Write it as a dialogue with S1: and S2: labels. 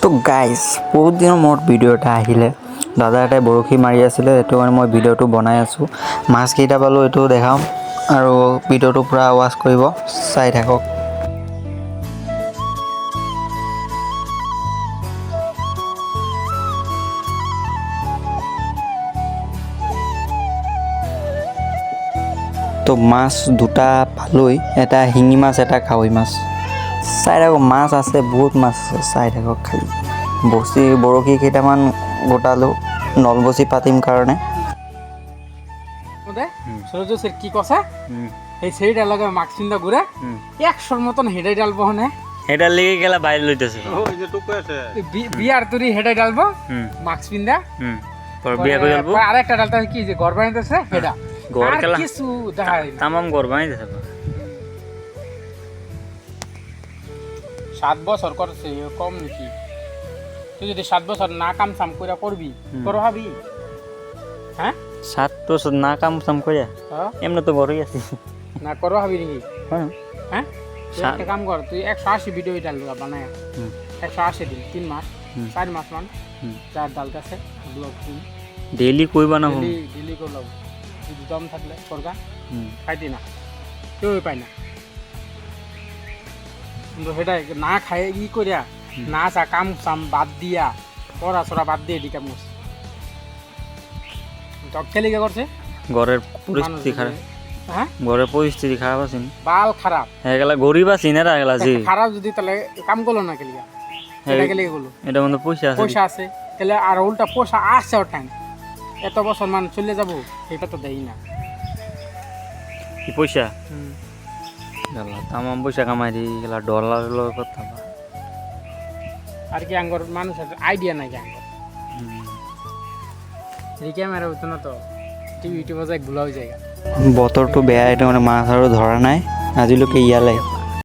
S1: তো গাইজ বহুত দিনৰ মূৰত ভিডিঅ' এটা আহিলে। দাদা এটাই বৰশী মাৰি আছিলে, সেইটো কাৰণে মই ভিডিঅ'টো বনাই আছোঁ। মাছ কেইটা পালোঁ এইটো দেখাম আৰু ভিডিঅ'টো পূৰা ৱাচ কৰিব, চাই থাকক। তো মাছ দুটা পালৈ, এটা শিঙি মাছ এটা কাৱৈ মাছ। চাই থাকক, মাছ আছে, বহুত মাছ আছে, চাই থাকক খালি। বৰশী কেইটামান গোটালোঁ নলবচি পাতিম কাৰণে।
S2: সূর্যের কি কথা এই সেইটা লাগে মাক্সিনটা ঘুরে 100 মতন হেডাই ডালবো হনে
S3: হেডার লেগে গেলা বাইরে লইতেছে
S2: বিয়ার তুরি হেডাই ডালবো মাক্স পিন্দা
S3: পর বিয়া করে ডালবো
S2: আর একটা ডালতা কি যে ঘর বানাইতেছে হেডা
S3: ঘর কেলা
S2: কিছু দেখাই
S3: তামাম ঘর বানাইতেছে
S2: 7 বছর করছে কম নাকি তুই যদি 7 বছর না কাম সাম কইরা করবি তোর হবি হ্যাঁ
S3: 7 বছর না কাম সাম কইরা এমন তো ঘরই আছি
S2: না করো হবি নাকি
S3: হ্যাঁ
S2: হ্যাঁ একটা কাম কর তুই 180 ভিডিও ডালবি বানায়া 180 দিন 3 মাস 4 মাস মান 4 ডাল কাছে ব্লগ
S3: ডেইলি কই বানাবো
S2: ডেইলি করলো যদি দম থাকলে করগা খাইতি না কেউ পায় না কিন্তু সেটা না খায় ই করিয়া না চা কাম সাম বাদ দিয়া পড়াশোনা বাদ দিয়ে এটি কাম করছে খেলে কে করছে
S3: ঘরের পরিস্থিতি খারাপ
S2: হ্যাঁ
S3: ঘরের পরিস্থিতি খারাপ আছে
S2: বাল খারাপ
S3: এগুলা গরিব আছি না এগুলা জি
S2: খারাপ যদি তাহলে কাম করলো না কেলিয়া এটা কেলে করলো
S3: এটা মধ্যে পয়সা
S2: আছে তাহলে আর উল্টা পয়সা আসছে ওর টাইম এত বছর মান চলে যাবো এটা তো দেই না
S3: কি পয়সা গেলা তামাম পয়সা কামাই দি গেলা ডলার কথা
S2: আর কি আঙ্গর মানুষের আইডিয়া নাই কি আঙ্গর ক্যামেরা হতো না তো টিভি ইউটিউব ভুলা হয়ে যায়
S1: বতৰটো বেয়া, সেইটো মানে মাছ আৰু ধৰা নাই আজিলৈকে ইয়ালে।